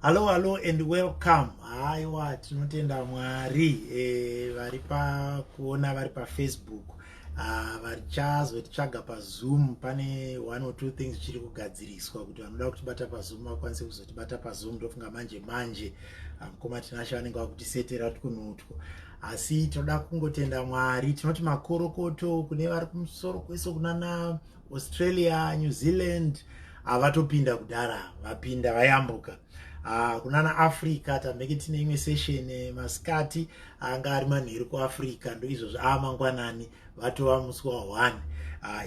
Hello and welcome. Haiwa tinotenda Mwari vari pakuona vari paFacebook varichazotitsvaga paZoom. Pane one or two things chiri kugadziriswa kuti vanoda kutibata paZoom vakwanise kuzotibata paZoom. Ndofunga manje mukoma tinashe vanenge vakutisetera tukunutwo, asi tinoda kungotenda Mwari. Tinoti makorokoto kune vari kumusoro kwese kunana Australia, New Zealand avatopinda kudara, vapinda vayambuka. Kunana Africa tameke tine imwe session masikati anga ari manheru kuAfrica, ndo izvozvo mangwanani vatova musi wa1.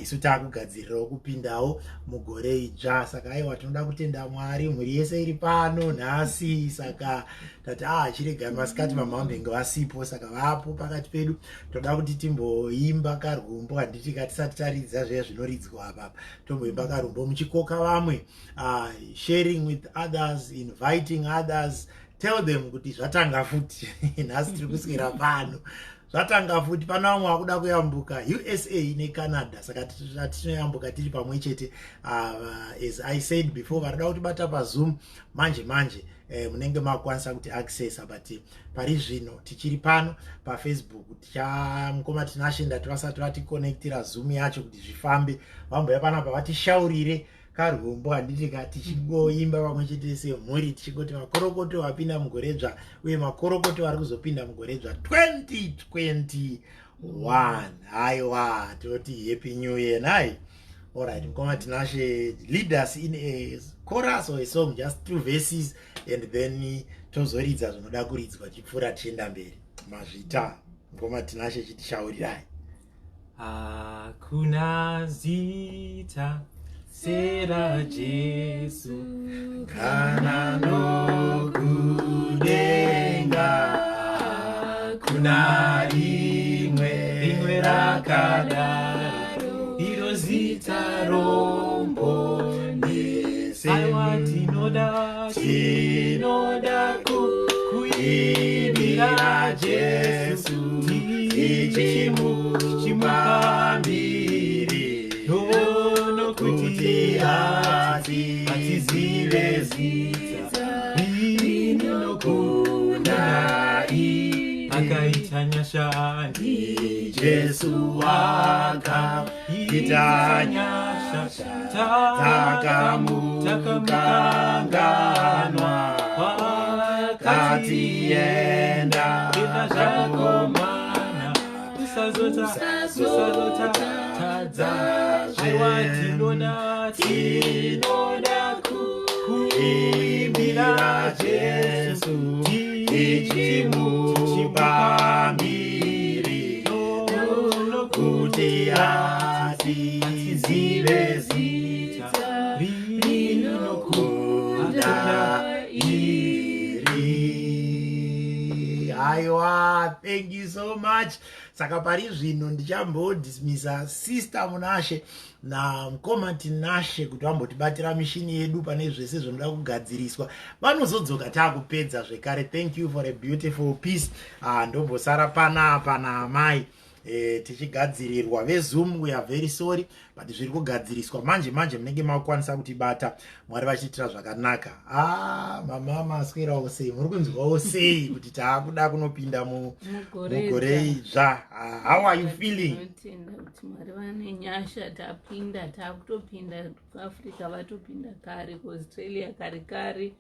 Isu takugadzirirawo kupindawo mugore idzva, saka aiwa tinoda kutenda Mwari mhuri yese iri pano nhasi. Saka tati chirega masikati mamambenge vasipo, saka vapo pakati pedu. Toda kuti timboimba karumbo, handiti katisati taridza zviya zvinoridzwa apa, tomboimba karumbo muchikoka vamwe, sharing with others, inviting others, tell them kuti zvatanga futi nhasi tiri kuswera pano, zvatanga futi. Pana vamwe vakuda kuyambuka USA neCanada, saka tinoyambuka tiri pamwe chete. As I said before, varida kutibata paZoom manje munenge makwanisa kuti access, but pari zvino tichiri pano paFacebook. Mukoma tinashe ndati vasati vaticonnectira Zoom yacho kuti zvifambe, vamboya panapa vatishaurire karumbo, handiti tichingoimba pamwe chete semhuri tichingoti makorokoto vapinda mugoredzva, uye makorokoto vari kuzopinda mugoredzva 2021. Haiwa toti happy new year nai. Alright, mukoma tinashe lead us in a chorus or a song, just 2 verses, and then tozoridza zvinoda kuridzwa chipfuura tichienda mberi. Mazvita mukoma tinashe chitishaurirai. Hakuna zita sera Jesu kana nokudenga, hakuna rimwe rakadaro, iro zita rombonese. Aiwa tinoda kuimbira Jesu, tichimupambire nokuti hatizive zita rinokundai. Akaita nyasha ndi Jesu akaita nyasha, takamukanganwa, katienda zvakomana, usazota aiwa tinoda kuimbira Jesu, tichimupambire nokuti hatizive zita rinokunda iri. Aiwa, thank you so much. Saka pari zvino ndichambodismisa sister Munashe na mukoma Tinashe kuti vambotibatira mishini yedu pane zvese zvinoda kugadziriswa. Vanozodzoka taakupedza zvekare. Thank you for a beautiful piece. Ndombosara panapa naamai tichigadzirirwa veZoom. We are very sorry, but zviri kugadziriswa manje munenge makwanisa kutibata, Mwari vachiitira zvakanaka. Mama maswerawo sei, muri kunzwawo sei kuti taakuda kunopinda mugore idzva? How are you feeling? Tinotenda kuti Mwari vane nyasha, tapinda taakutopinda kuAfrica, vatopinda kare kuAustralia kare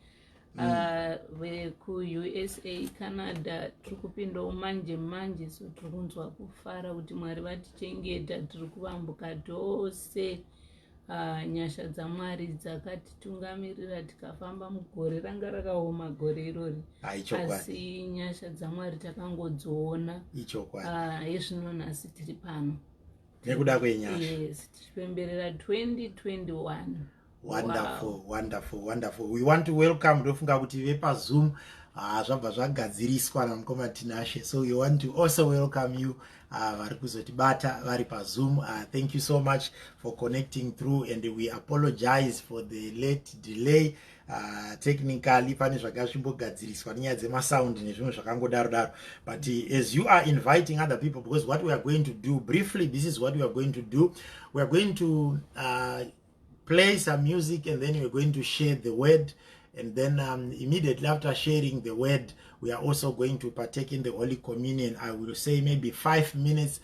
kuUSA, Canada tiri kupindawo manje, so tiri kunzwa kufara kuti Mwari vatichengeta, tiri kuvambuka tose. Nyasha dzaMwari dzakatitungamirira tikafamba mugore ranga rakaoma gore irori, asi nyasha dzaMwari takangodziona. Yezvino nhasi tiri pano nekuda kwenyasha. Yes, tichipemberera 2021. Wonderful. We want to welcome ndofunga kuti vepaZoom zvabva zvagadziriswa namukoma Tinashe, so we want to also welcome you vari kuzotibata vari paZoom. Thank you so much for connecting through, and we apologize for the late delay. Technically pane zvakazvimbogadziriswa nenyaya dzemasound nezvimwe zvakangodaro, but as you are inviting other people, because what we are going to do briefly, this is what we are going to do. We are going to play some music, and then we're going to share the word, And then immediately after sharing the word, we are also going to partake in the Holy Communion. I will say maybe 5 minutes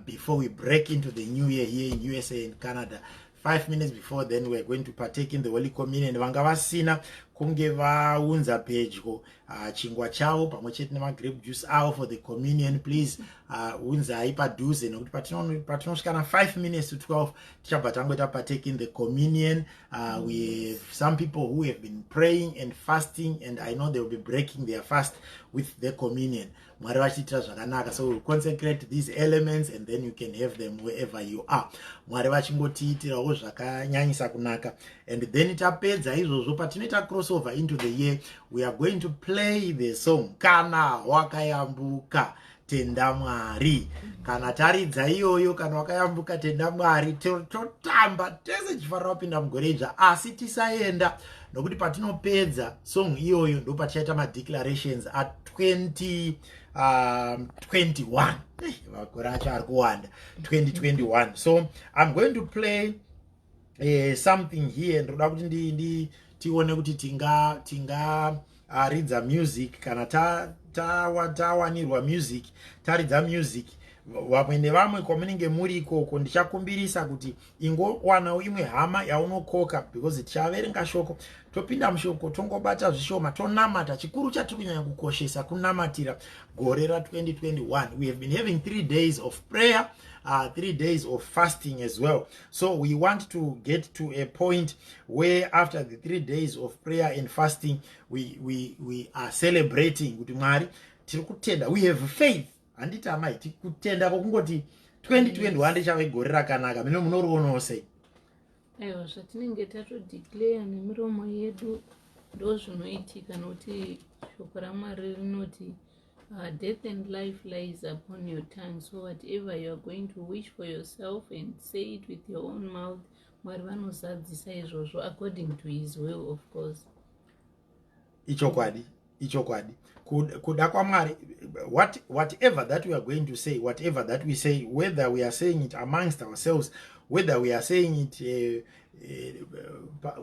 before we break into the new year here in USA and Canada. 5 minutes before then, we are going to partake in the Holy Communion. Vanga vasina kunge vaunza pedyo chingwa chavo pamwe chete nemagrape juice avo for the communion, please unzai padhuze nekuti patinosvika na 5 minutes to 12 tichabva tangoita partake in the communion. We have some people who have been praying and fasting, and I know they will be breaking their fast with the communion. Mwari vachitira zvakanaka, so we'll consecrate these elements and then you can have them wherever you are. Mwari vachingotiitirawo zvakanyanyisa kunaka. And then tapedza izvozvo patinoita crossover into the year, we are going to play the song Kana Wakayambuka Tenda Mwari. Kana taridza iyoyo kana wakayambuka tenda Mwari, totamba tese chifara wapinda mugoreja, asi tisaenda nokuti patinopedza song iyoyo ndo patichaita ma declarations at 2021 makore acho ari kuwanda 2021. So I'm going to play something here. Ndoda kuti tione kuti tinga ridza music kana tawanirwa music, taridza music. Vamwe nevamwe kwamunenge muri ikoko ndichakumbirisa kuti ingowanawo imwe hama yaunokoka, because tichaverenga shoko topinda mushoko tongobata zvishoma tonamata. Chikuru chatiri kunyanya kukoshesa kunamatira gore ra 2021. We have been having 3 days of prayer, 3 days of fasting as well. So we want to get to a point where after the 3 days of prayer and fasting, we are celebrating kuti Mwari tiri kutenda, we have faith. Handiti amai tikutenda kokungoti 2021 ndichave gore rakanaka. Mino munorionawo sei? Aiwa, zvatinenge tatodeclare nemiromo yedu ndo zvinoitika, nokuti shoko raMwari rinoti death and life lies upon your tongue. So whatever you are going to wish for yourself and say it with your own mouth, Mwari vanozadzisa izvozvo according to his will, of course. Ichokwadi kuda kwaMwari, whatever that we are going to say, whatever that we say, whether we are saying it amongst ourselves, whether we are saying it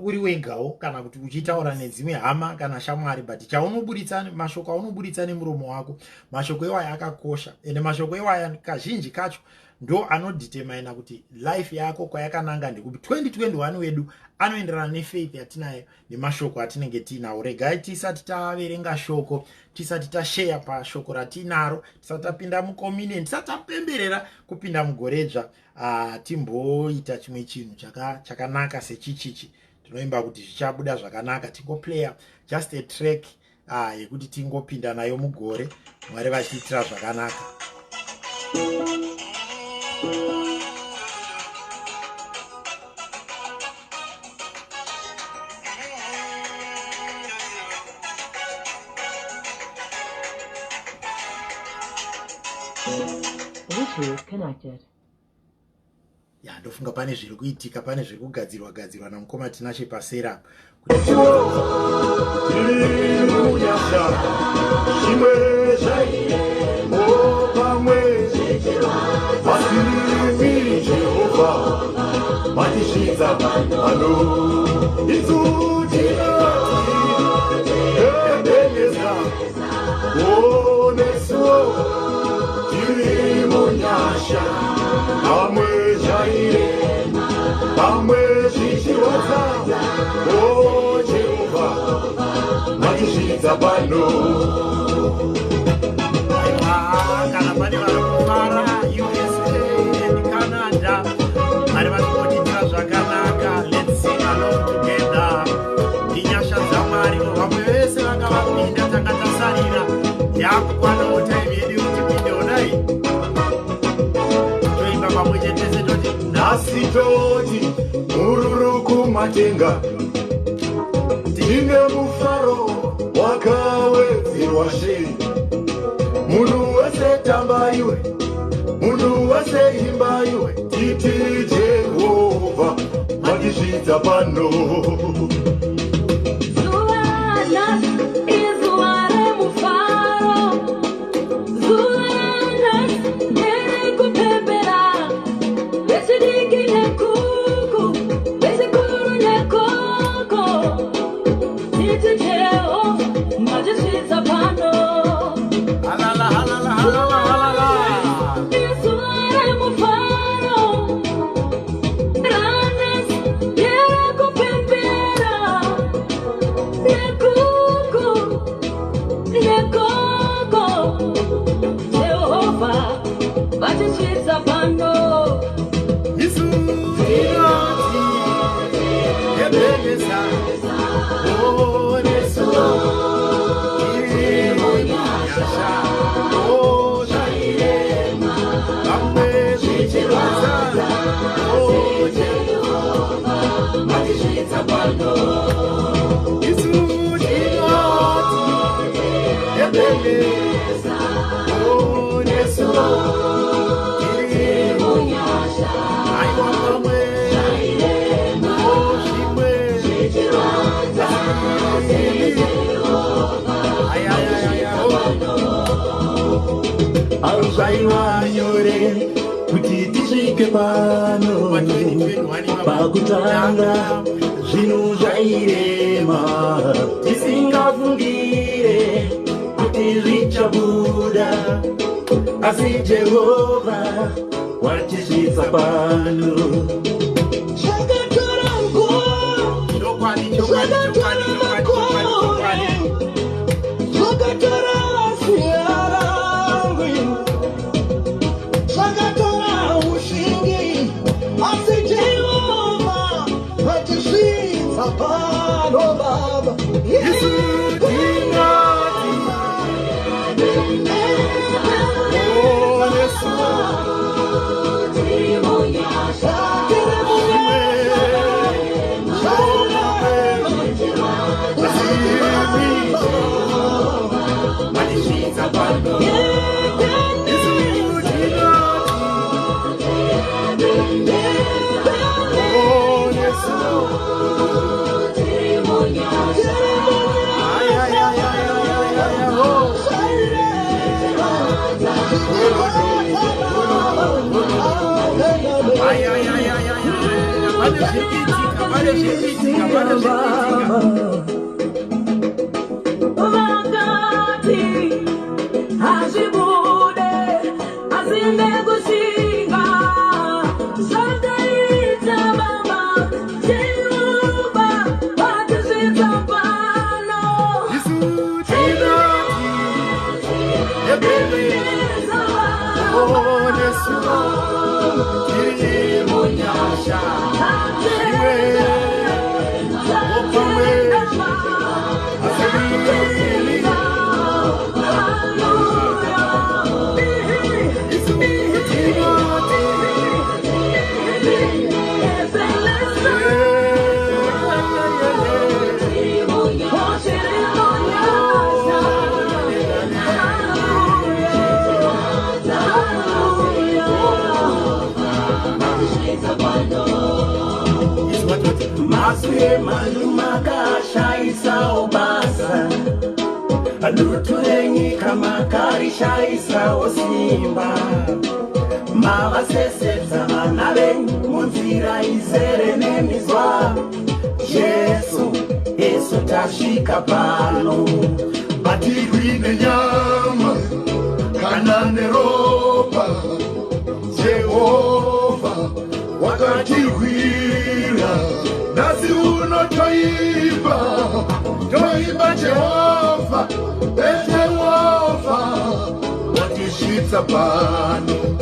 uri wegawo kana kuti uchitaura nedzimwe hama kana shamwari, but chaunoburitsa mashoko aunoburitsa nemuromo wako, mashoko iwaya akakosha. Ende mashoko iwaya kazhinji kacho ndo anodetermine kuti life yako kwayakananga ndekuti 2021 wedu anoenderana nefaith yatinayo nemashoko atinenge tinawo. Regai tisati taverenga shoko, tisati tashare pashoko ratinaro, tisati tapinda mucommunion, tisati tapemberera kupinda mugoredzva, timboita chimwe chinhu chakanaka sechichichi. Tinoimba kuti zvichabuda zvakanaka, tingoplaya just a track yekuti tingopinda nayo mugore, Mwari vachiitira zvakanaka. Bluetooth connected. Ya, ndofunga pane zviri kuitika, pane zviri kugadzirwa namukoma Tinashe pasera. Kana pane varikufara USA and Canada, vari varikuitira zvakanaka. Let's sing along together. Inyasha dzaMwari, vamwe vese vanga vapinda tanga tasarira yakukwanawo time yedu kuti pinde onai. Toimba pamwe chete setoti nhasi toti mururu kumatenga, tine mufaro wakawedzerwa shei. Munhu wese tamba iwe, munhu wese imba iwe, titi Jehovha matizvidza pano. Yeah. Aushaiwa nyore kuti tisvike pano pakutanga zvinhu zvairema tisingafungire kuti zvichabuda asi Jehovha watisvitsa pano zvakatora nguva zvakatora makore zvakatora Pano Baba, Yesu Tingati, oh Yesu, Timoyasha, Aduturenyika makari shaisa osimba Mavasesetsa vana venyu munzira izere nemizwa Yesu tasvika pano Hatirwi nenyama kana neropa Jehova wakatirwira Nasi unotoiba Toiba Jehova Jehova watisvitsa pano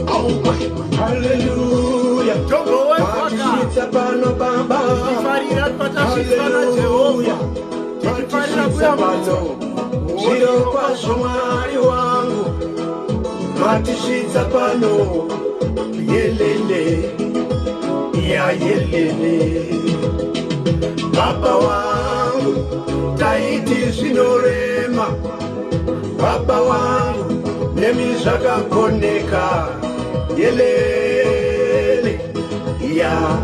Hallelujah. Watisvitsa pano Baba. Hallelujah. Watisvitsa pano. Zviro kwazvo Mwari wangu. Watisvitsa pano. Yelele. Ya yelele. Baba wangu. Taiti zvinorema. Baba wangu. Nemi zvakakoneka. Yelele. Ya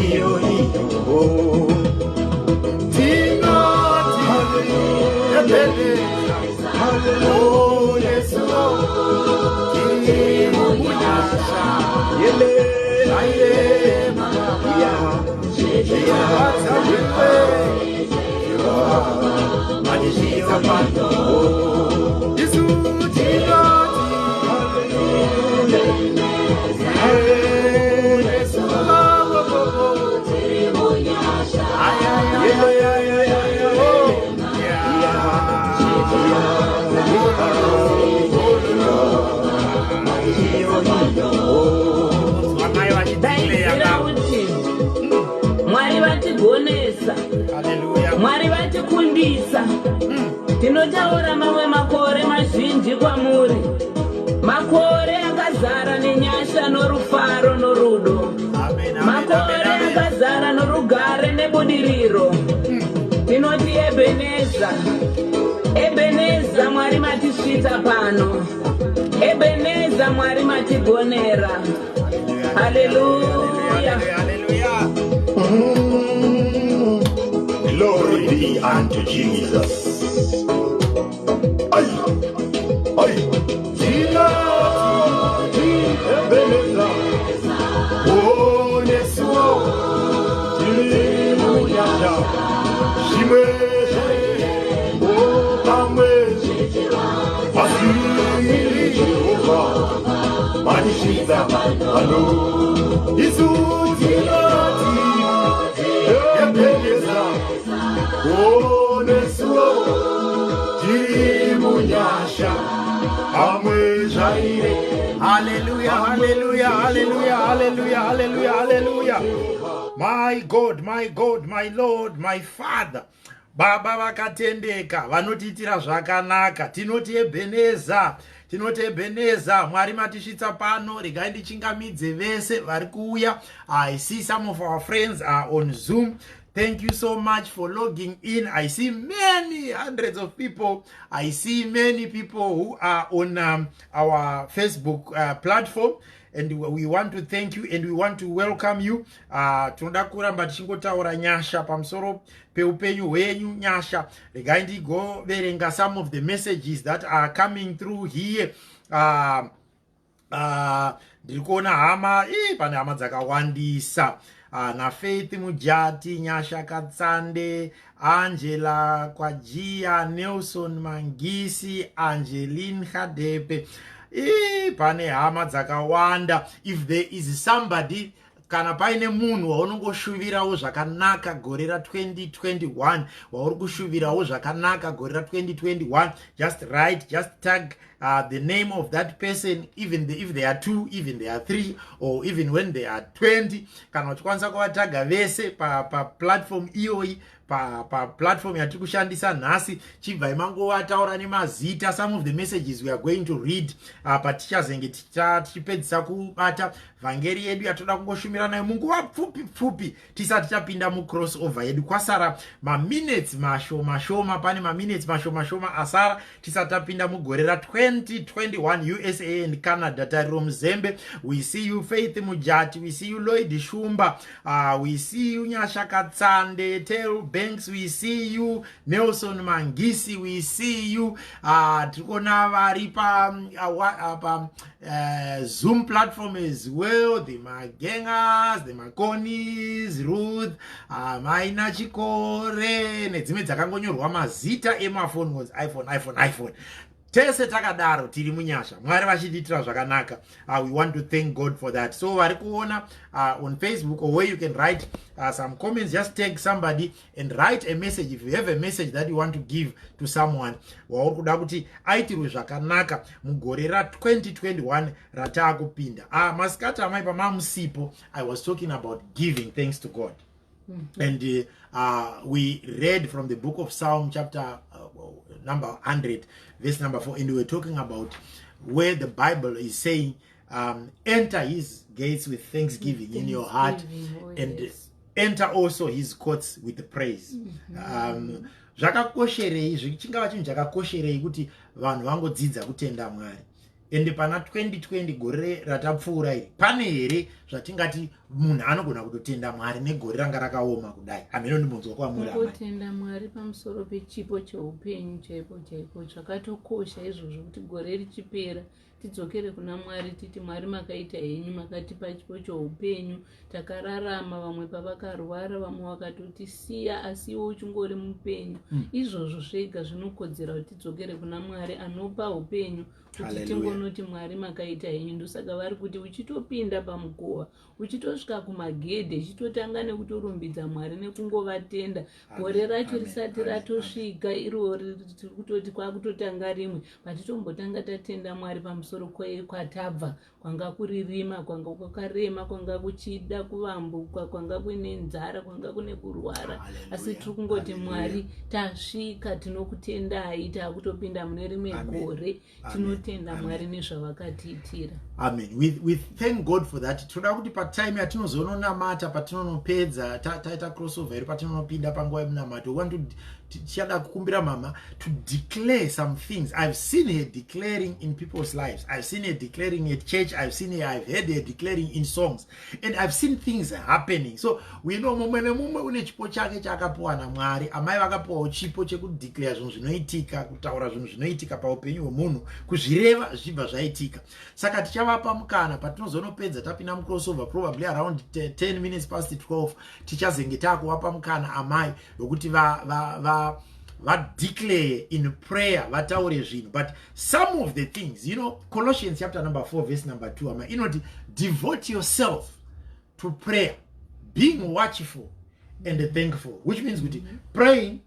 iyo Tinoti Hallelujah Yesu Timoyasha Mwari vatigonesa, Mwari vatikundisa. Tinotaura mamwe makore mazhinji kwamuri, makore akazara nenyasha norufaro norudo, makore akazara norugare nebudiriro. Tinoti Ebeneza, Mwari matisvitsa pano. Ebeneza, Mwari matigonera. Hallelujah. unto Jesus. Ay, ay, Tinati, Ebeneza, Onesuo, Tilimuyasha, Shime, Okamwe, Asili Jehovah, Manishita, Alo, Isutinati, Ebeneza, Onesuo, Tilimuyasha, Amwe Jaire. Hallelujah, hallelujah, hallelujah, hallelujah, hallelujah, hallelujah. My God, my God, my Lord, my Father. Baba vakatendeka vanotiitira zvakanaka. Tinoti Ebeneza, tinoti Ebeneza. Mwari matisvitsa pano. Regai ndichingamidze vese vari kuuya. I see some of our friends are on Zoom. Thank you so much for logging in. I see many hundreds of people. I see many people who are on our Facebook platform. And we want to thank you and we want to welcome you. Tinoda kuramba tichingotaura nyasha pamusoro peupenyu hwenyu nyasha. Regai ndigoverenga some of the messages that are coming through here. Ndiri kuona hama, pane hama dzakawandisa. Na Faith Mujati, Nyasha Katsande, Angela Kwajia, Nelson Mangisi, Angeline Hadepe. Pane hama dzakawanda. If there is somebody kana paine munhu waunongoshuvirawo zvakanaka gore ra 2021, wauri kushuvirawo zvakanaka gore ra 2021, just write, just tag the name of that person, even if they are 2, even they are 3, or even when they are 20. Kana uchikwanisa kuvataga vese pa platform iyoyi, pa platform yatiri kushandisa nhasi, chibva imangowataura nemazita. Some of the messages we are going to read patichazenge tichipedzisa kubata vhangeri yedu yatoda kungoshumira nayo munguva pfupi tisati tapinda mucrossover yedu. Kwasara maminutes mashoma, pane maminutes mashoma asara tisati tapinda mugore ra 2021 USA and Canada. Tariro Mzembe, we see you. Faith Mujati, we see you. Lloyd Shumba, we see you. Nyasha Katsande, Tel Banks, we see you. Nelson Mangisi, we see you. Tukona varipa Zoom platform as well. The Magengas, the Maconis, Ruth, Maina Chikore, nedzimwe dzakangonyorwa mazita emafoni was iPhone. Tese takadaro tiri munyasha. Mwari vachiditira zvakanaka. We want to thank God for that. So vari kuona on Facebook, or where you can write some comments, just tag somebody and write a message. If you have a message that you want to give to someone, wauri kuda kuti aitirwe zvakanaka mugore ra 2021 ratakupinda. Masikati amai pamamusipo, I was talking about giving thanks to God. And we read from the book of Psalm chapter number 100 verse number 4, and we were talking about where the Bible is saying enter his gates with thanksgiving in your heart, and enter also his courts with the praise. Zvakakosherei, zvichingava chinhu chakakosherei kuti vanhu vangodzidza kutenda Mwari. Ende pana 2020 gore ratapfuura iri, pane here zvatingati munhu anogona kutotenda Mwari negore ranga rakaoma kudai? Ameno ndimunzwa kwamuri amai. Kutenda Mwari pamusoro pechipo cheupenyu chaipo zvakatokosha izvozvo, kuti gore richipera tidzokere kuna Mwari titi Mwari makaita henyu, makatipa chipo cheupenyu, takararama, vamwe pavakarwara, vamwe vakatotisiya, asi iwe uchingori mupenyu. Izvozvo zvega zvinokodzera kuti tidzokere kuna Mwari anopa upenyu, kuti tingonoti Mwari makaita henyu. Ndosaka vari kuti uchitopinda pamukova, uchitosvika kumagedhe, uchitotanga nekutorumbidza Mwari nekungovatenda, gore racho risati ratosvika irori tiri kutoti kwakutotanga rimwe, patitombotanga tatenda Mwari pamusoro kwatabva, kwanga kuririma, kwanga kwakarema, kwanga kuchida kuvambuka, kwanga kuine nzara, kwanga kune kurwara. Asi tiri kungoti Mwari tasvika, tinokutendai, takutopinda mune rimwe gore, tinotenda Mwari nezvavakatiitira. Amen. We thank God for that. Toda kuti patime yatinozononamata, patinonopedza taita crossover iri patinonopinda panguva yemunamato, we want to tichada kukumbira mama to declare some things. I've seen her declaring in people's lives. I've seen her declaring at church. church, I've heard her declaring in songs, and I've seen things happening. So we know une chipo chake chakapuwa na Mwari, amai vakapuwa chipo chekudeclare zvinhu zvinoitika, kutaura zvinhu zvinoitika paupenyu hwemunhu, kuzvireva zvichibva zvaitika. Saka tichavapa mukana patinozonopedza tapinda mucrossover probably around 10 minutes past 12 tichazenge takuvapa mukana amai wekuti va declare in prayer, vataure zvinhu. But some of the things, you know, Colossians chapter number 4 verse number 2, you know, devote yourself to prayer, being watchful and thankful, which means praying,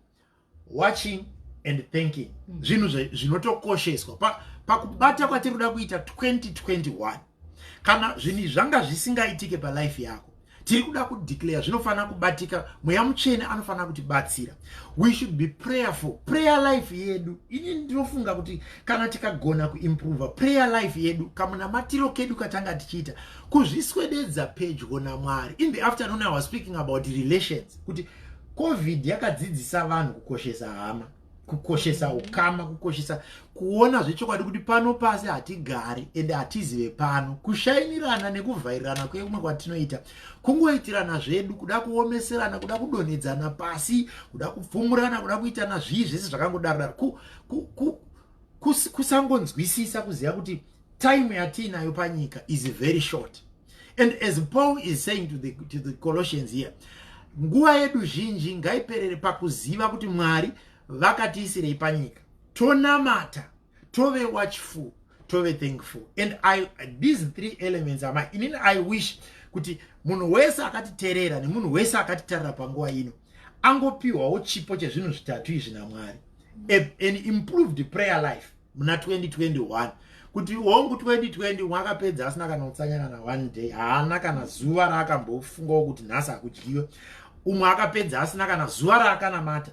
watching and thanking. Zvinhu zvinotokosheswa pakubata kwatiri kuda kuita 2021. Kana zvinhu zvanga zvisingaitike palife yako, tiri kuda kudeclare zvinofana kubatika, mweya mutsvene anofana kutibatsira. We should be prayerful. Prayer life yedu, ini ndinofunga kuti kana tikagona kuimprove prayer life yedu, kamunamatiro kedu katanga tichiita, kuzviswededza pedyo naMwari. In the afternoon I was speaking about relations, kuti COVID yakadzidzisa vanhu kukoshesa hama, kukoshesa ukama, kukoshesa kuona zvechokwadi kuti pano pasi hatigari ende hatizive pano, kushainirana nekuvhairirana kweumwe kwatinoita, kungoitirana zvedu, kuda kuomeserana, kuda kudonhedzana pasi, kuda kupfumurana, kuda kuitana zvese zvakangodaro, kusangonzwisisa kuziva kuti time yatinayo panyika is very short. And as Paul is saying to the Colossians here, nguva yedu zhinji ngaiperere pakuziva kuti Mwari vakatiisirei panyika, tonamata, tove watchful, tove thankful. And these three elements are mine. I wish kuti munhu wese akatiterera nemunhu wese akatitarira panguva ino angopiwawo chipo chezvinhu zvitatu izvi naMwari, an improved prayer life muna 2021. Kuti hongu 2020 mwakapedza asina kana kutsanyana na one day, haana kana zuva raakambofungawo kuti nhasi hakudyiwe, umwe akapedza asina kana zuva raakanamata,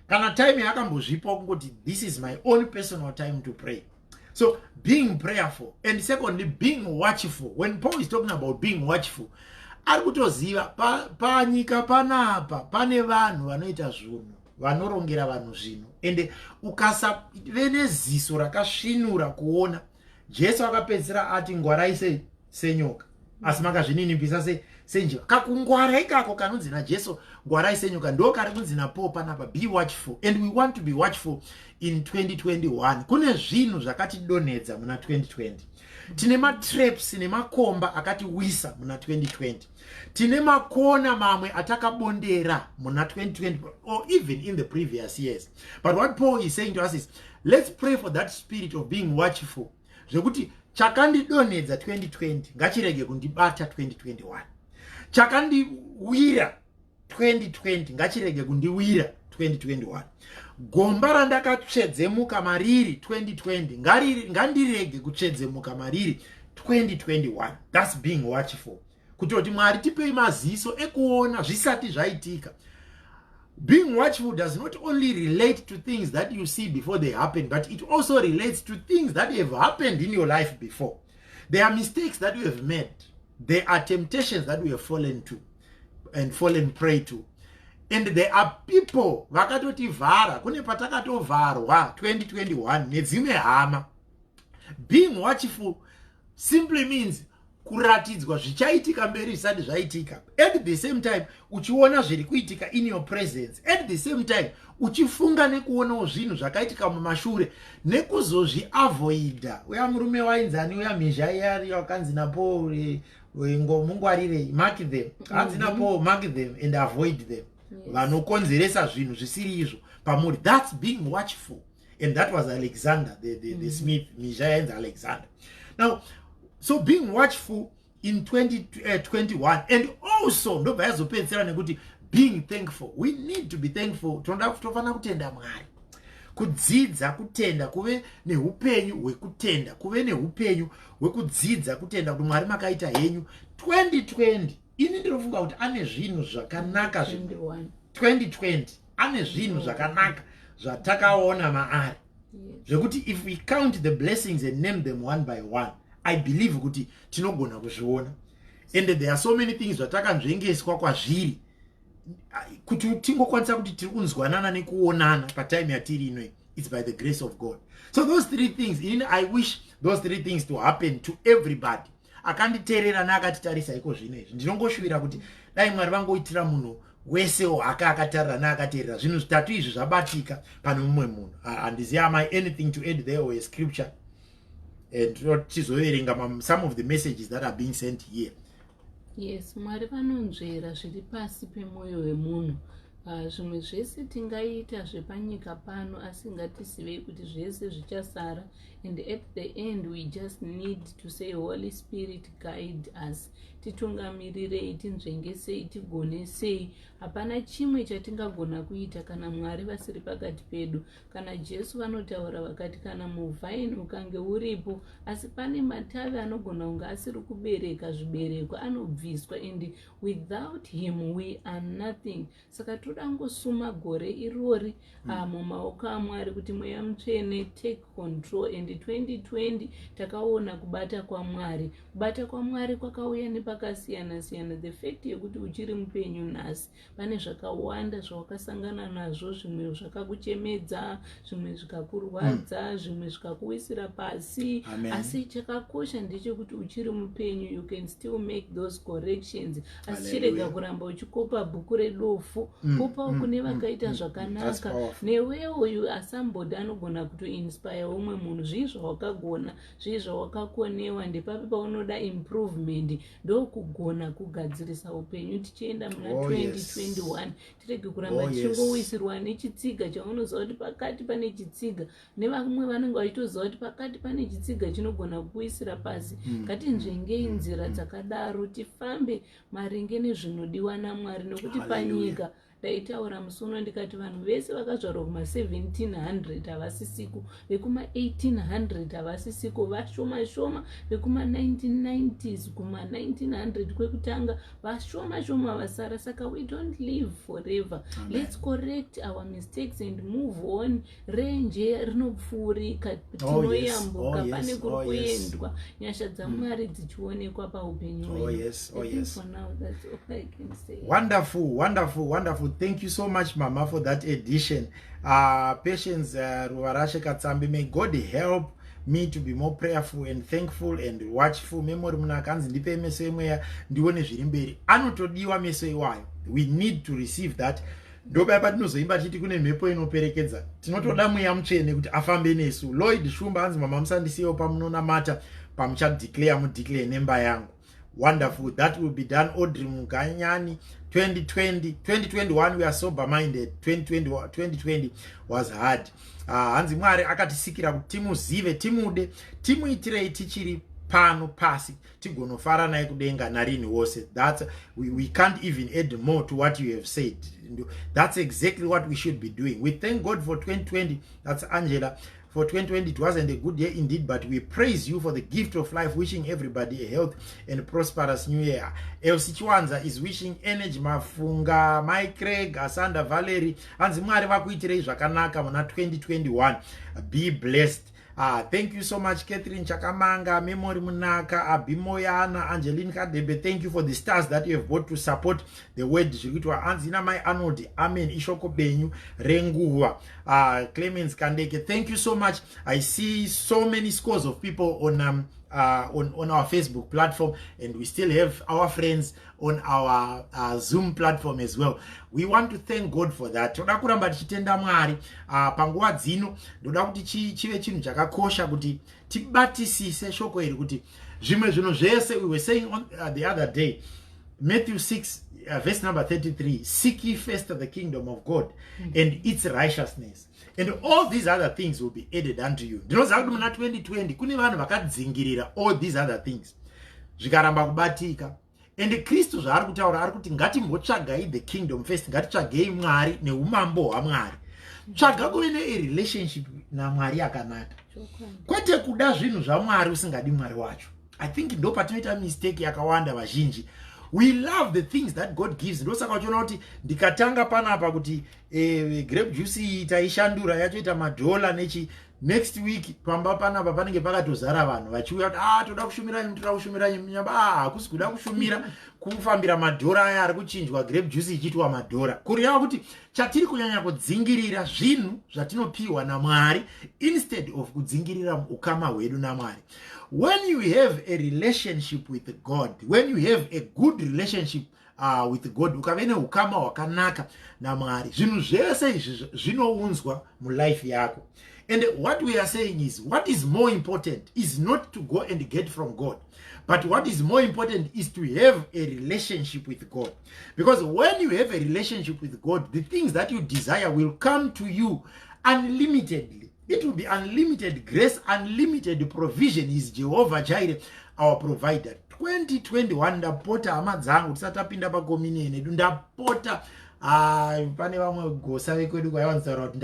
kana time yakambozvipa kungoti this is my own personal time to pray. So being prayerful, and secondly being watchful. When Paul is talking about being watchful, ari kutoziva panyika panapa pane vanhu vanoita zvinhu, vanorongera vanhu zvinhu, ende ukasave neziso rakasvinura kuona. Jesu akapedzisira ati ngwarai senyoka, asi makazvininimbisa senjiva. Kakungwara ikako kanonzi naJesu ngwarai senyoka ndo kari kunzi naPaul panapa, be watchful. And we want to be watchful in 2021. Kune zvinhu zvakatidonhedza muna 2020. Tine matraps nemakomba akatiwisa muna 2020. Tine makona mamwe atakabondera muna 2020, or even in the previous years. But what Paul is saying to us is, let's pray for that spirit of being watchful. Zvekuti chakandidonhedza 2020 ngachirege kundibata 2021. Chakandiwira 2020 ngachirege kundiwira 2021. Gomba randakatsvedzemuka mariri 2020 ngandirege kutsvedzemuka mariri 2021. That's being watchful. Kutoti Mwari tipei maziso ekuona zvisati zvaitika. Being watchful does not only relate to things that you see before they happen, but it also relates to things that have happened in your life before. There are mistakes that you have made. There are temptations that we have fallen to and fallen prey to. And there are people vakatotivhara, kune patakatovharwa 2021 nedzimwe hama. Being watchful simply means kuratidzwa zvichaitika mberi zvisati zvaitika. At the same time uchiona zviri kuitika in your presence. At the same time uchifunga nekuonawo zvinhu zvakaitika mumashure nekuzozviavoida. Uya murume wainzani, uya mhizha yari wakanzi naPaul, ngomungwarire, mark them. Hanzi naPaul, mark them and avoid them. Vanokonzeresa zvinhu zvisiri izvo pamuri. That's being watchful. And that was Alexander, the Smith, mhizha yainzi Alexander. Now, so being watchful in 2021, and also ndobva yazopedzera nekuti being thankful. We need to be thankful. Tofana kutenda Mwari. Kudzidza kutenda, kuve neupenyu hwekutenda, kuve neupenyu hwekudzidza kutenda kuti Mwari makaita henyu. 2020 ini ndinofunga kuti ane zvinhu zvakanaka. 2020 ane zvinhu zvakanaka zvatakaona maari. Zvekuti if we count the blessings and name them one by one, I believe kuti tinogona kuzviona. And there are so many things zvatakanzvengeswa kwazviri kuti tingokwanisa kuti tiri kunzwanana nekuonana patime yatiri ino. It's by the grace of God. So those three things, I wish those 3 things to happen to everybody. Akanditeerera neakatitarisa iko zvino izvi ndinongoshuvira kuti dai Mwari vangoitira munhu wesewo akatarira neakateerera zvinhu 3 izvi zvabatika pano mumwe munhu. Handizivi am I anything to add there or a scripture, and tizoverenga some of the messages that are being sent here. Yes, Mwari vanonzvera zviri pasi pemwoyo wemunhu. Zvimwe zvese tingaita zvepanyika pano asi ngatisivei kuti zvese zvichasara, and at the end we just need to say Holy Spirit guide us. Titungamirire, tinzvengesei, tigonesei. Hapana chimwe chatingagona kuita kana Mwari vasiri pakati pedu. Kana Jesu vanotaura vakati kana muvhaini ukange uripo asi pane matavi anogona kunge asiri kubereka zvibereko anobviswa, and without him we are nothing. Saka toda ngosuma gore irori mumaoko aMwari kuti Mweya Mutsvene take control. And 2020 takaona kubata kwaMwari. Kubata kwaMwari kwakauya nepakasiyana siyana. The fact yekuti uchiri mupenyu nhasi, pane zvakawanda zvawakasangana nazvo, zvimwe zvakakuchemedza, zvimwe zvikakurwadza, zvimwe zvikakuwisira pasi. Asi chakakosha ndechekuti uchiri mupenyu, you can still make those corrections. Asi chirega kuramba uchikopa bhuku redofu, kopawo kune vakaita zvakanaka. Newewo asambodi anogona kutoinspire umwe munhu. Zvii zvawakagona, zvii zvawakakonewa, ndepapi paunoda improvement, ndokugona kugadzirisa upenyu tichienda muna 2021. Tirege kuramba tichingowisirwa nechitsiga chaunoziva kuti pakati pane chitsiga, nevamwe vanenge vachitoziva kuti pakati pane chitsiga chinogona kukuisira pasi. Ngatinzvengei nzira dzakadaro, tifambe maringe nezvinodiwa naMwari, nokuti panyika ndaitaura musuno ndikati vanhu vese vakazvarwa kuma1700 havasisiku, vekuma1800 havasisiku, vashoma shoma, vekuma1990s kuma1900 kwekutanga vashoma shoma vasara. Saka we don't live forever. Let's correct our mistakes and move on. Renje rinopfuurika, tinoyambuka, pane kuri kuendwa, nyasha dzaMwari dzichionekwa paupenyu hwedu. For now, that's all I can say. Wonderful. Thank you so much, Mama, for that edition. Patience, Ruvarashe Katsambi, may God help me to be more prayerful and thankful and watchful. Memory munakanzi ndipe meso emweya ndione zviri mberi. Anotodiwa meso iwayo. We need to receive that. Ndoba patinozoimba titi kune mhepo inoperekedza. Tinotoda Mweya Mutsvene kuti afambe nesu. Lloyd Shumba hanzi Mama musandisiyewo pamunonamata, pamuchadeclare mudeclare nemba yangu. Wonderful. That will be done. Audrey Muganyani. 2021 we are sober minded. 2020 was hard. Hanzi Mwari akatisikira kuti timuzive, timude, timuitirei tichiri pano pasi, tigonofara naye kudenga narini wose. That's we can't even add more to what you have said. That's exactly what we should be doing. We thank God for 2020. That's Angela. For 2020, it wasn't a good year indeed, but we praise you for the gift of life, wishing everybody a health and prosperous new year. Elsie Chwanza is wishing Energy Mafunga, Mike Craig, Asanda Valerie, Hanzi Mwari vakuitirei zvakanaka muna 2021. Be blessed. Thank you so much, Catherine Chakamanga, Memory Munaka, Abimoyana, Angeline Kadebe. Thank you for the stars that you have brought to support the word. Anzina Mai Anodi, Amen, Ishoko Benyu, Renguwa, Clemens Kandeke. Thank you so much. I see so many scores of people on our Facebook platform, and we still have our friends on our Zoom platform as well. We want to thank God for that. Toda kuramba tichitenda Mwari panguva dzino. Ndoda kuti chive chinhu chakakosha kuti tibatisise shoko iri kuti zvimwe zvinhu zvese. We were saying on the other day, Matthew 6 verse number 33, seek ye first the kingdom of God and its righteousness, and all these other things will be added unto you. Ndinoziva kuti muna 2020 kune vanhu vakadzingirira all these other things zvikaramba kubatika. And Kristu zvaari kutaura ari kuti ngatimbotsvagai the kingdom first, ngatitsvagei Mwari neumambo hwaMwari. Tsvaga kuve relationship naMwari yakanaka, kwete kuda zvinhu zvaMwari usingadi Mwari wacho. I think ndo patinoita mistake yakawanda vazhinji. We love the things that God gives. Ndosaka uchiona kuti ndikatanga panapa kuti grape juice taishandura yatoita madola next week pamba panapa panenge pakatozara vanhu vachiuya kuti toda kushumirai nyamba hakusi kuda kushumira kufambira madhora aya ari kuchinjwa grape juice ichiitwa madhora kureva kuti chatiri kunyanya kudzingirira zvinhu zvatinopiwa naMwari instead of kudzingirira ukama hwedu naMwari. When you have a relationship with God, when you have a good relationship with God, ukave neukama hwakanaka naMwari, zvinhu zvese izvi zvinounzwa mulife yako. And what we are saying is, what is more important is not to go and get from God, but what is more important is to have a relationship with God. Because when you have a relationship with God, the things that you desire will come to you unlimitedly. It will be unlimited grace, unlimited provision. Is Jehovah Jireh our provider. 2021 ndapota hama dzangu tisatapinda pakomini yedu ndapota pane vamwe gosa vekwedu kwaivanzara kuti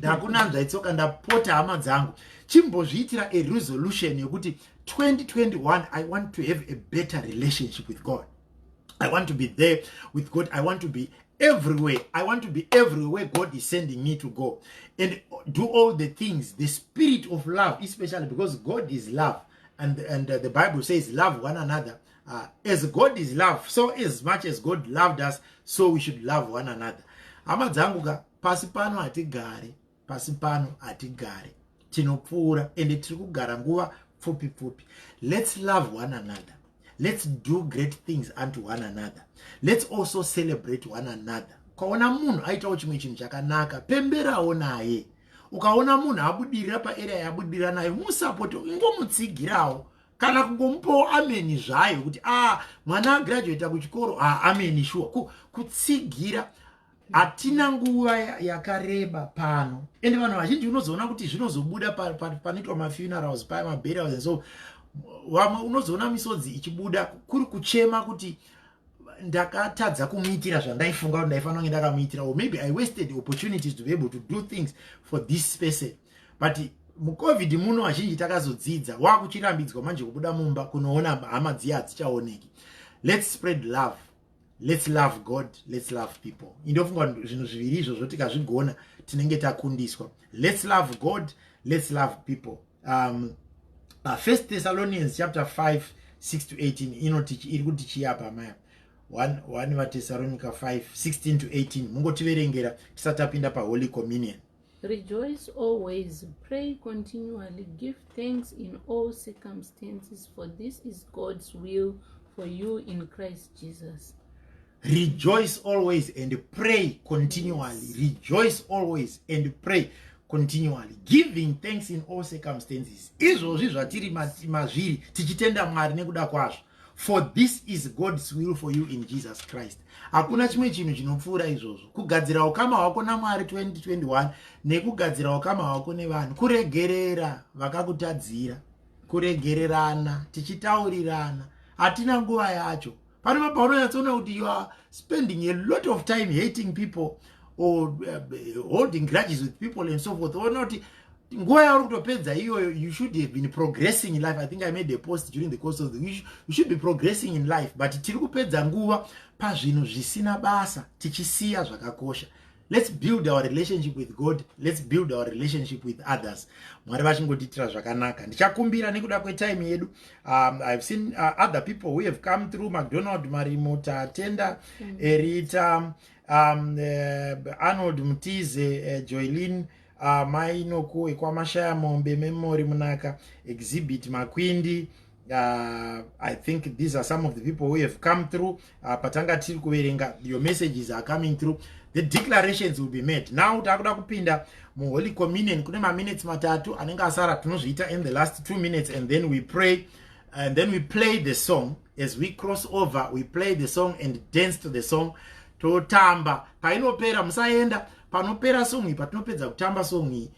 ndakunanzvaitsoka ndapota hama dzangu chimbozviitira a resolution yekuti 2021 I want to have a better relationship with God. I want to be there with God. I want to be everywhere. I want to be everywhere God is sending me to go and do all the things, the spirit of love, especially because God is love. And the Bible says, love one another. As God is love, so as much as God loved us, so we should love one another. Amadzanguka, pasipano atigare. Tinopura, ende tirikugara nguva pfupi. Let's love one another. Let's do great things unto one another. Let's also celebrate one another. Ukaona munhu aitawo chimwe chinhu chakanaka, pemberawo naye. Ukaona munhu abudirira paarea yabudirira naye, musapoti, ingomutsigirawo. Kana kungomupawo ameni zvayo kuti mwana agraduate kuchikoro ameni sure. Kutsigira hatina nguva yakareba pano. Ende vanhu vazhinji unozoona kuti zvinozobuda panoitwa mafunerals, pamaburials and so vamwe unozoona misodzi ichibuda kuri kuchema kuti ndakatadza kumuitira zvandaifunga kuti ndaifanira kunge ndakamuitira, or maybe I wasted opportunities to be able to do things for this person. But mucovid muno vazhinji takazodzidza wakuchirambidzwa manje kubuda mumba kunoona hama dziya hadzichaoneki. Let's spread love. Let's love God. Let's love people. Indofunga zvinhu zviviri izvo zvotikazvigona tinenge takundiswa. Let's love God. Let's love people. 1 Thessalonians chapter 5, 6 to 18 inotichi iri kutichiya pamaya 1 Thessalonica 5, 16 to 18 mungotiverengera tisatapinda paHoly Communion. Rejoice always, pray continually, give thanks in all circumstances, for this is God's will for you in Christ Jesus. Rejoice always and pray continually. Yes. Rejoice always and pray continually, giving thanks in all circumstances. Izvozvi zvatiri mazviri tichitenda Mwari nekuda kwazvo. For this is God's will for you in Jesus Christ. Hakuna chimwe chinhu chinopfuura izvozvo. Kugadzira ukama hwako naMwari 2021 nekugadzira ukama hwako nevanhu, kuregerera vakakutadzira, kuregererana, tichitaurirana. Hatina nguva yacho. Pane paunoyatsoona kuti you are spending a lot of time hating people or holding grudges with people and so forth, or not. Nguva yauri kutopedza iyo, you should have been progressing in life. I think I made a post during the course of the week. You should be progressing in life, but tiri kupedza nguva pazvinhu zvisina basa tichisiya zvakakosha. Let's build our relationship with God. Let's build our relationship with others. Mwari vachingotiitira zvakanaka. Ndichakumbira nekuda kwetime yedu. I've seen other people who have come through. McDonald Marimo Tatenda, Erita, Arnold Mutize, Joylin, Mainoko Ekwamashaya Mombe Memory Munaka, Exhibit Makwindi. I think these are some of the people who have come through. Patanga tiri kuverenga, your messages are coming through. The declarations will be made. Now takuda kupinda mu Holy Communion kune ma minutes matatu anenge asara tinozviita in the last 2 minutes, and then we pray, and then we play the song. As we cross over, we play the song and dance to the song. Totamba painopera musaenda panopera song iyi, patinopedza kutamba song iyi,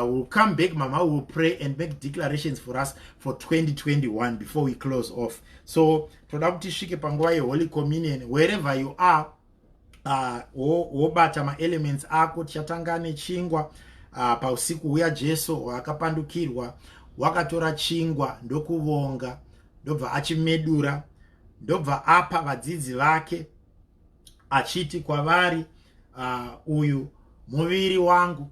we'll come back, Mama will pray and make declarations for us for 2021 before we close off. So toda kuti svike panguva yeHoly Communion, wherever you are, wobata ma-elements ako. Tichatanga nechingwa pausiku huya Jesu wakapandukirwa wakatora chingwa ndokuvonga, ndobva achimedura, ndobva apa vadzidzi vake achiti kwavari, uyu muviri wangu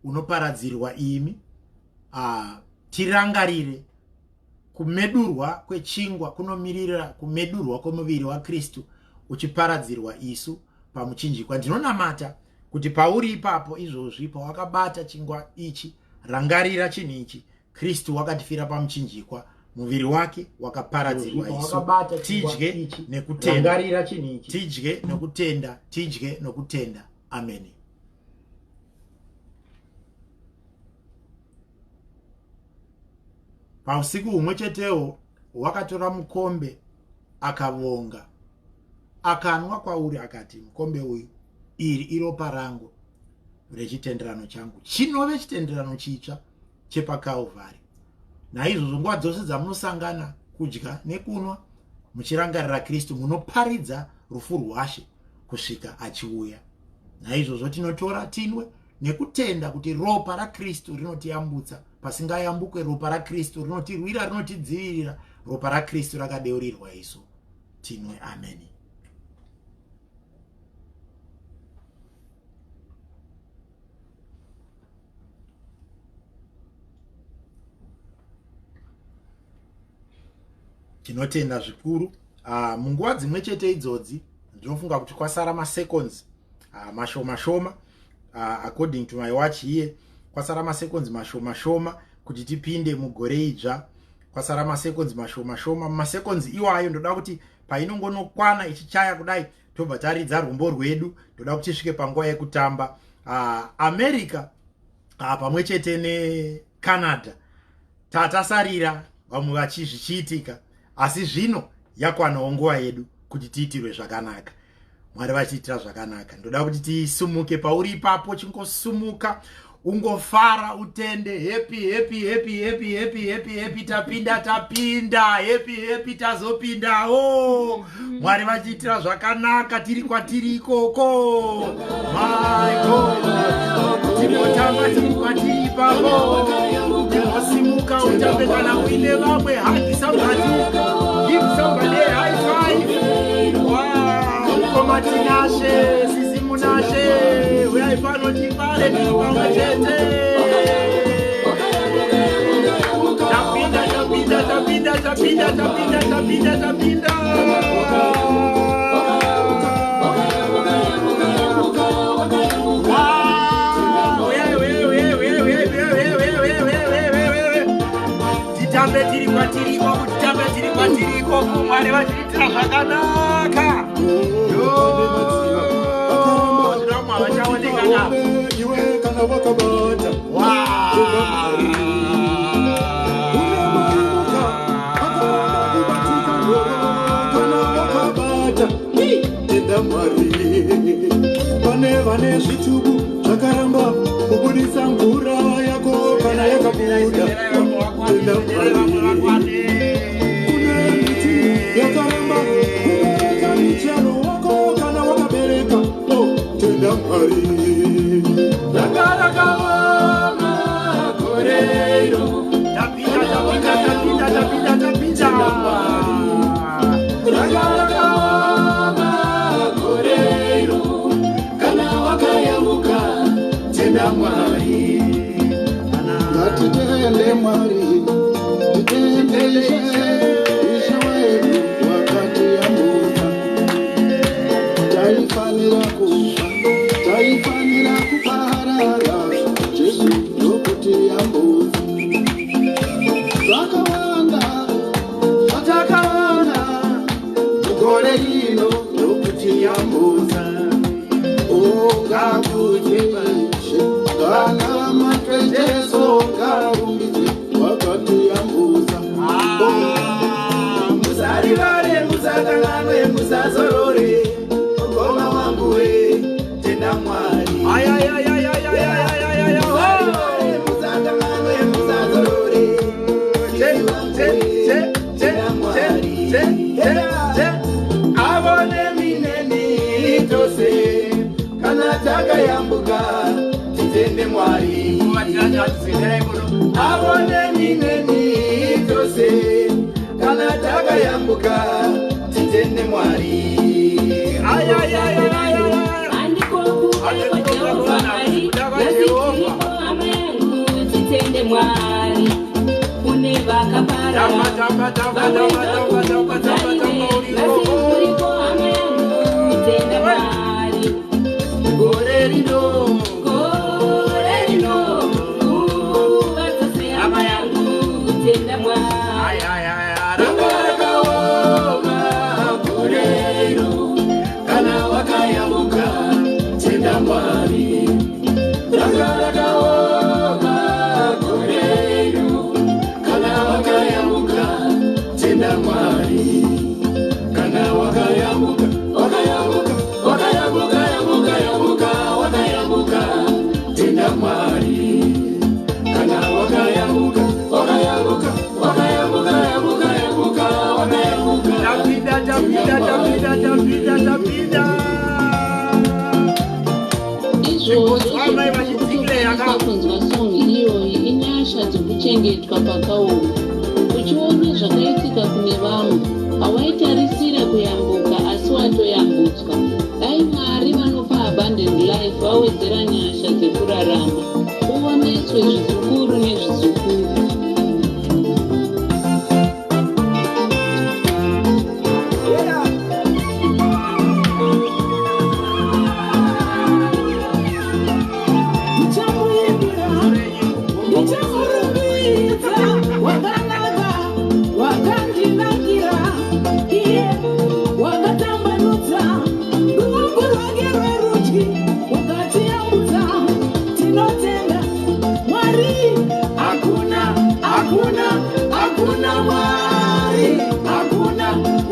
unoparadzirwa imi. Tirangarire kumedurwa kwechingwa kunomirira kumedurwa kwemuviri waKristu uchiparadzirwa isu pamuchinjikwa. Ndinonamata kuti pauri ipapo izvozvi pawakabata chingwa ichi, rangarira chinhu ichi: Kristu wakatifira pamuchinjikwa, muviri wake wakaparadzirwa isu. Tidye nekutenda, tidye nokutenda, tidye nokutenda. Amen. Pausiku humwe chetewo wakatora mukombe akavonga, akanwa kwauri akati, mukombe uyu iri iropa rangu rechitenderano changu, chinove chitenderano chitsva chepaKalvari. Naizvozvo nguva dzose dzamunosangana kudya nekunwa muchirangarira Kristu, munoparidza rufu rwaShe kusvika achiuya. Naizvozvo tinotora tinwe nekutenda kuti ropa raKristu rinotiyambutsa pasingayambukwe. Ropa raKristu rinotirwira, rinotidzivirira. Ropa raKristu rakadeurirwa isu. Tinwe. Amen. Tinotenda zvikuru. Munguva dzimwe chete idzodzi ndinofunga kuti kwasara maseconds mashoma according to my watch here, kwasara maseconds mashoma kuti tipinde mugore idzva. Kwasara maseconds mashoma. Maseconds iwayo ndoda kuti painongonokwana ichichaya kudai tobva taridza rumbo rwedu. Ndoda kuti tisvike panguva yekutamba. America pamwe chete neCanada tatasarira vamwe vachizvichiitika, asi zvino yakwanawo nguva yedu kuti tiitirwe zvakanaka. Mwari vachiitira zvakanaka. Ndoda kuti tisumuke pauri ipapo, chingosumuka ungofara, utende. Happy happy happy happy happy happy happy. Tapinda happy tazopindawo. Mwari vachiitira zvakanaka tiri kwatiri ikoko. My God, tinotamba tiri kwatiri ipapo. Tinosimuka utambe kana uine vamwe. Hug somebody, give somebody a high five. Wow, Matinashe, Sisi Munashe, we are fano tipale ni pamwe chete. Tapinda. Titambe tiri kwatiriko, titambe tiri kwatiriko, Mwari vachiitira zvakanaka. Vane zvitubu zvakaramba kubudisa mvura yako kana yakabuda. Kune miti yakaramba kubudisa michero wako kana wakabereka. Tenda Mwari. Rakarakawana korero. Tapinda. Rakarakawana korero. Kana wakayamuka tenda Mwari. Ngatitende Mwari, titende Ishe wetu wakati yambuka. Taifanira kuparara Jesu nokuti yambuka. Zvakawanda mugore rino nokuti yambuka. Ngakujeishe kana matwendeso ngarumbidze wakati yambuka. Musarivare, musakanganwe, musazorore. Ngoma wangu we, tenda Mwari. Musakanganwe, musazorore. Tenda Mwari. Avone mineni tose. Kana takayambuka, titende Mwari. Avone mineni tose. Kana takayambuka, titende Mwari. Andiko kunzwa songi iyoyi inyasha dzekuchengetwa pakaoma. Uchiona zvakaitika kune vamwe, hawaitarisira kuyambuka asi watoyambutswa. Dai Mwari vanopa abundant life vawedzera nyasha dzekurarama, uoneswe zvizukuru nezvizukuru.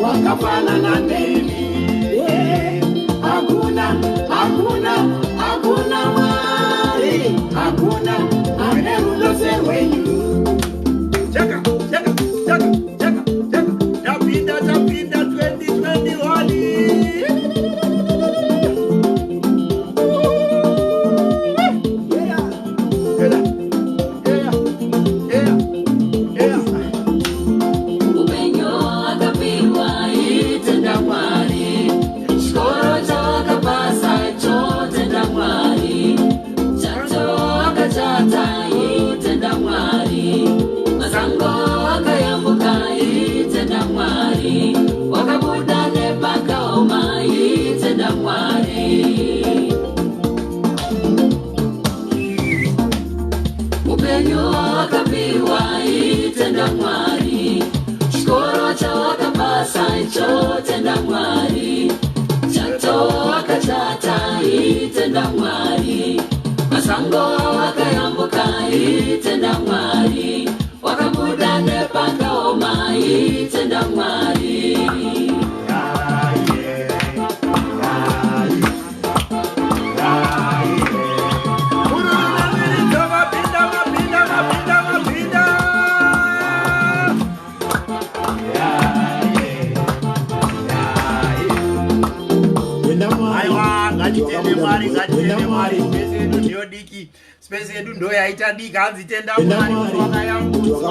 Wakafanana nemi, hakuna Mwari, hakuna ane rudo serwenyu. Chaka, tapinda 2021. Tenda Mwari, chato wakachata itenda Mwari, masango wakayambuka itenda Mwari, wakabuda nepakaoma itenda Mwari. Ngatitende Mwari, spesi yedu ndiyo diki, spesi yedu ndo yaita diki, hanzi tenda Mwari wakayambutswa,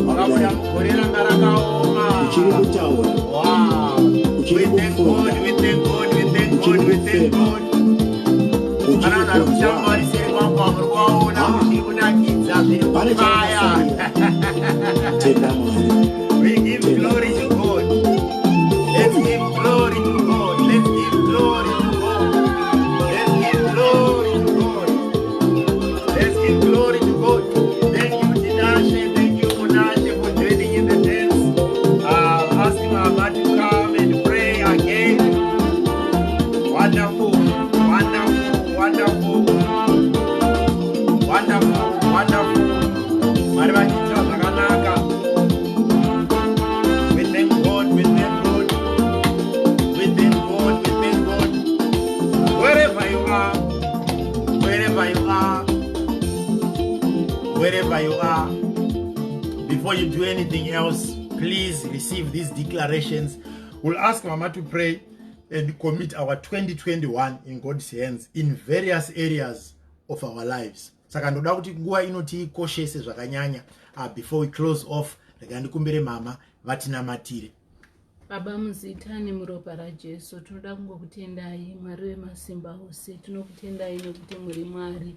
wakabuda mugore ranga rakaoma. Wow, we thank God. Kana ari kushambarisire kwakwa muri kwaona kuti kunakidza zviri kubaya. We give glory to God. Let's give glory to God. Let's give glory to God. Let's give glory to God. Let's give glory to God. Thank you, Tinashe. Thank you, Munashe, for joining in the dance. Asking Mama to come and pray again. Wonderful, wonderful, wonderful, wonderful, wonderful. Marivachita zvakanaka. We thank God, we thank God, we thank God, we thank God. Wherever you are, wherever you are, wherever you are, before you do anything else, please receive these declarations. We'll ask Mama to pray and commit our 2021 in God's hands in various areas of our lives. Saka ndoda kuti nguva inoti ikoshese zvakanyanya before we close off. Ndikumbire Mama vatinamatire. Baba muzita nemuropa raJesu, tinoda kungokutendai Mwari wemasimba ose. Tinokutendai nekuti muri Mwari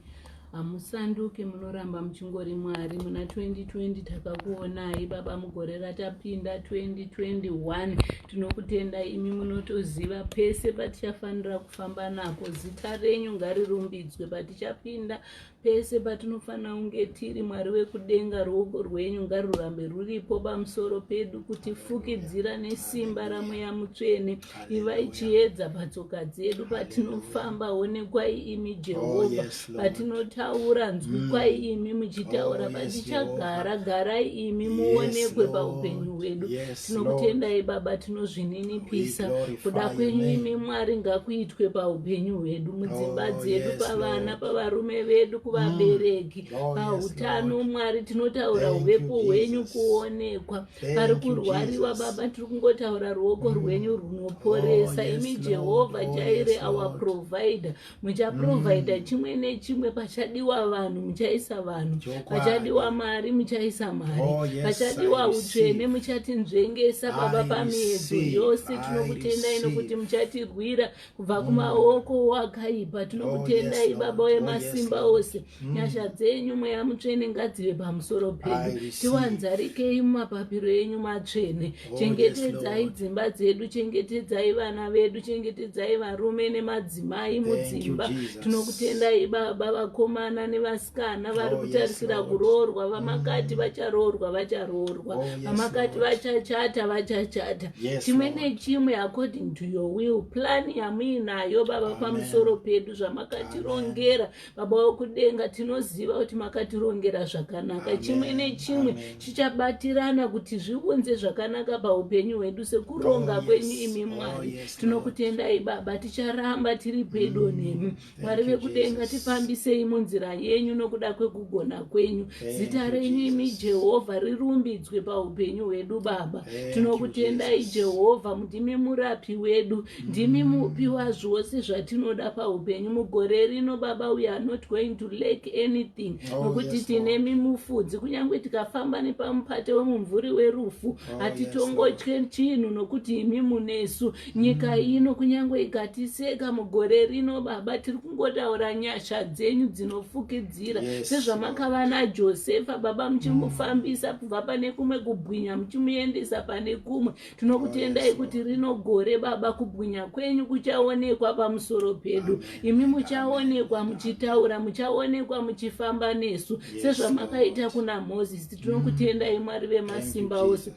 hamusanduke munoramba muchingori Mwari. Muna 2020 takakuonai baba, mugore ratapinda 2021 tinokutendai imi munotoziva pese patichafanira kufamba napo. Zita renyu ngarirumbidzwe patichapinda pese patinofanira kunge tiri. Mwari wekudenga, ruoko rwenyu ngarurambe ruripo pamusoro pedu kutifukidzira nesimba ramweya mutsvene. Ivai chiedza patsoka dzedu patinofamba, onekwai imi Jehovha. Patinotaura nzwikwai imi muchitaura. Patichagara garai imi muonekwe paupenyu hwedu. Tinokutendai baba, tinozvininipisa. Kuda kwenyu imi Mwari ngakuitwe paupenyu hwedu, mudzimba dzedu, pavana, pavarume vedu, kuvabereki, pahutano Mwari. Tinotaura uvepo hwenyu kuonekwa. Pari kurwariwa baba, tiri kungotaura ruoko rwenyu runoporesa. Imi Jehovha chaire our provider. Muchaprovaida chimwe nechimwe. Pachadiwa vanhu muchaisa vanhu, pachadiwa mari muchaisa mari, pachadiwa utsvene muchatinzvengesa baba. Pamiedzo yose tinokutendai nokuti muchatirwira kubva kumaoko wakaipa. Tinokutendai baba wemasimba ose. Nyasha dzenyu mweya mutsvene ngadzive pamusoro pedu. Tiwanzarikei mumapapiro enyu matsvene. Chengetedzai dzimba dzedu, chengetedzai vana vedu, chengetedzai varume nemadzimai mudzimba. Tinokutendai baba, vakomana nevasikana vari kutarisira kuroorwa. Vamakati vacharoorwa, vacharoorwa. Vamakati vachachata, vachachata. Chimwe nechimwe according to your will. Plani yamuinayo baba pamusoro pedu, zvamakatirongera baba wekudenga. Tinoziva kuti makatirongera zvakanaka. Chimwe nechimwe chichabatirana kuti zviunze zvakanaka paupenyu hwedu sekuronga kwenyu imi Mwari. Tinokutendai baba, ticharamba tiri pedo nemi. Mwari wekudenga, tifambisei munzira yenyu nokuda kwekugona kwenyu. Zita renyu imi Jehovha rirumbidzwe paupenyu hwedu baba. Tinokutendai Jehovha, ndimi murapi wedu, ndimi mupi wazvose zvatinoda paupenyu. Mugore rino baba, we are not going to lack anything, nokuti tinemi mufudzi. Kunyange tikafamba nepamupate wemumvuri werufu, hatitongotye chinhu nokuti imi munesu. Nyika ino kunyange ikatiseka mugore rino baba, tiri kungotaura nyasha dzenyu dzinofukidzira. Sezvamakava naJosefa baba, muchimufambisa kubva pane kumwe kubwinya muchimuendesa pane kumwe. Tinokutendai kuti rino gore baba, kubwinya kwenyu kuchaonekwa pamusoro pedu. Imi muchaonekwa muchitaura, muchaonekwa muchifamba nesu sezvamakaita kuna Mozisi. Tinokutendai Mwari wemasimba ose.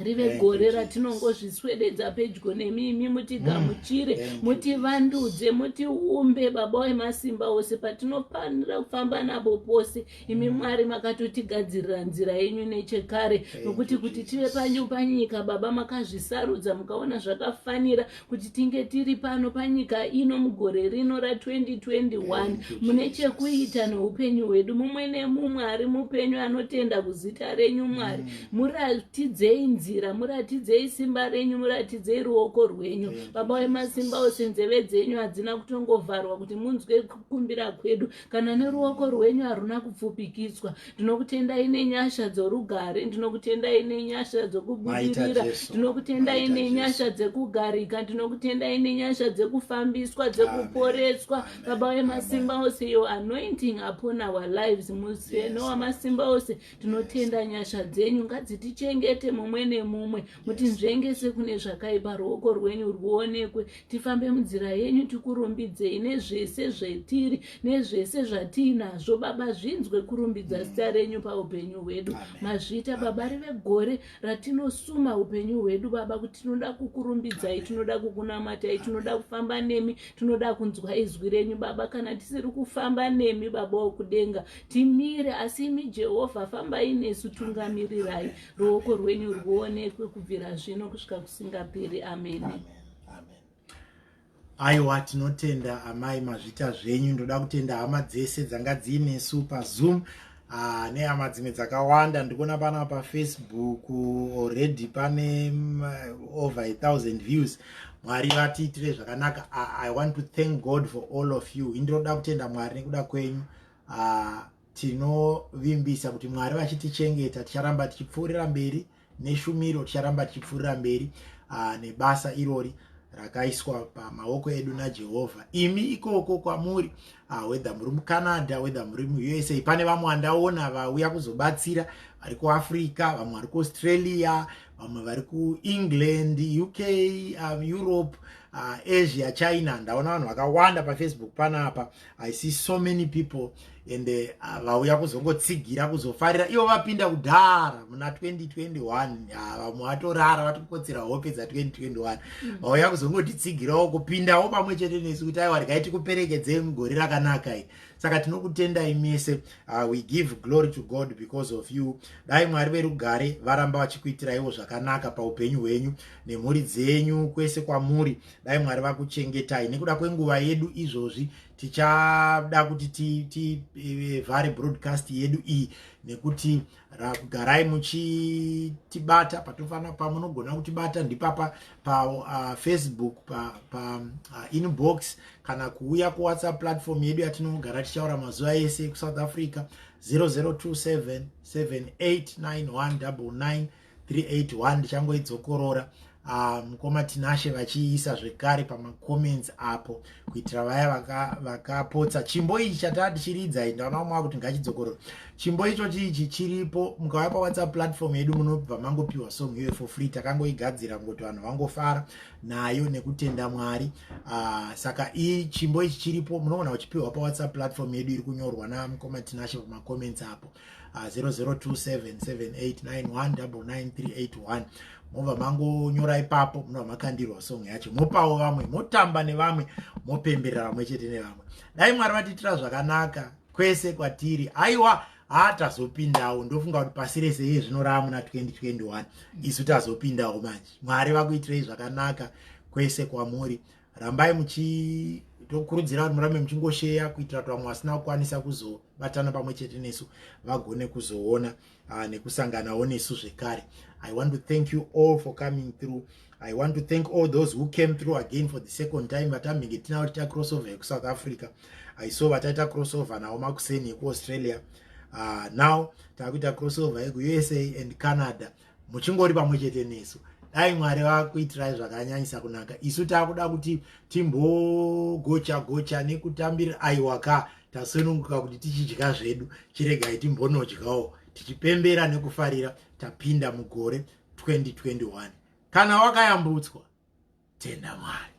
Rive gore ratinongozviswededza pedyo nemi. Mutigamuchire, mutivandudze, mutiumbe baba wemasimba ose. Patinofanira kufamba napo pose imi Mwari makatotigadzirira nzira yenyu nechekare, nokuti kuti tive panyu panyika baba, makazvisarudza mukaona zvakafanira kuti tinge tiri pano panyika ino mugore rino ra2021. Mune chekuita neupenyu hwedu. Mumwe nemumwe ari mupenyu anotenda kuzita renyu Mwari, muratidzei nzira, muratidzei simba renyu, muratidzei ruoko rwenyu baba wemasimba ose. Nzeve dzenyu hadzina kutongovharwa kuti munzwe kukumbira kwedu, kana neruoko rwenyu haruna kupfupikitswa. Ndinokutendai nenyasha dzorugare, ndinokutendai nenyasha dzokubudirira, ndinokutendai nenyasha dzekugarika, ndinokutendai nenyasha dzekufambiswa, dzekuporeswa baba wemasimba ose. Your anointing upon our lives. Museno wamasimba ose, tinotenda nyasha dzenyu ngadzitichengete mumwe nemumwe. Mutinzvengese kune zvakaipa, ruoko rwenyu ruonekwe. Tifambe munzira yenyu, tikurumbidzei nezvese zvetiri nezvese zvatiinazvo baba. Zvinzwe kurumbidza zita renyu paupenyu hwedu. Mazvita baba, rive gore ratinosuma upenyu hwedu baba, kuti tinoda kukurumbidzai, tinoda kukunamatai, tinoda kufamba nemi, tinoda kunzwa izwi renyu baba. Kana tisiri kufamba nemi baba wokudenga, timire. Asi imi Jehovha, fambai nesu, tungamirirai. Ruoko rwenyu ruonekwe kubvira zvino kusvika kusingaperi. Amen. Aiwa, tinotenda amai mazvita zvenyu. Ndoda kutenda hama dzese dzanga dziinesu paZoom nehama dzimwe dzakawanda. Ndikuona pana paFacebook already pane over 1000 views. Mwari vatiitire zvakanaka. I want to thank God for all of you. Ndinoda kutenda Mwari nekuda kwenyu. Tinovimbisa kuti Mwari vachitichengeta, ticharamba tichipfuurira mberi neshumiro, ticharamba tichipfuurira mberi nebasa irori. rakaiswa pamaoko edu naJehovha. Imi ikoko kwamuri, whether muri muCanada, whether muri muUSA, pane vamwe vandaona vauya kuzobatsira vari kuAfrica, vamwe vari kuAustralia, vamwe vari kuEngland, UK, Europe, Asia, China. Ndaona vanhu vakawanda paFacebook panapa. I see so many people and vauya kuzongotsigira kuzofarira ivo vapinda kudhara muna 2021. Vamwe vatorara vatokotsera hope dza2021 vauya kuzongotitsigirawo kupindawo pamwe chete nesu kuti aiwa regai tikuperekedzei mugore rakanaka iri. Saka tinokutendai mese. We give glory to God because of you. Dai Mwari verugare varamba vachikuitiraiwo zvakanaka paupenyu hwenyu nemhuri dzenyu kwese kwamuri. Dai Mwari vakuchengetai. Nekuda kwenguva yedu izvozvi tichada kuti tivhare broadcast yedu iyi nekuti garai muchitibata pamunogona kutibata ndipapa Facebook inbox kana kuuya kuWhatsApp platform yedu yatinogara tichaura mazuva ese kuSouth Africa 0027 789199 381. Ndichangoidzokorora mukoma Tinashe vachiisa zvekare pamacomments apo kuitira vaya vakapotsa chimbo ichi chatati chiridza. Ndaona mwa kuti ngachidzokorora chimbo icho chichi chiripo mukauya paWhatsApp platform yedu munobva mangopiwa song iyoyo for free. Takangoigadzira ngoti vanhu vangofara nayo nekutenda Mwari. Saka chimbo ichi chiripo munogona kuchipiwa paWhatsApp platform yedu iri kunyorwa namukoma Tinashe pamacomments apo 0027789199 mobva mangonyora ipapo, munobva makandirwa song yacho, mopawo vamwe, motamba nevamwe, mopemberera vamwe chete nevamwe. Dai Mwari vatitira zvakanaka kwese kwatiri. Aiwa tazopindawo. Ndofunga kuti pasi rese iye zvinorava muna 2021 isu tazopindawo manje. Mwari vakuitirei zvakanaka kwese kwamuri. Rambai tokurudzira kuti murambe muchingosheya kuitira kuti vamwe vasina kukwanisa kuzobatana pamwe chete nesu vagone kuzoona nekusanganawo nesu zvekare. I want to thank you all for coming through. I want to thank all those who came through again for the second time. Vatambenge tina kuti crossover ku South Africa. I saw vataita crossover nawo makuseni ku Australia. Now takuita crossover ku USA and Canada. Muchingori pamwe chete nesu. Dai Mwari vakuitirai zvakanyanyisa kunaka. Isu takuda kuti timbogocha nekutambira aiwaka tasununguka kuti tichidya zvedu chiregai timbonodyawo tichipembera nekufarira tapinda mugore 2021. Kana wakayambutswa tenda Mwari.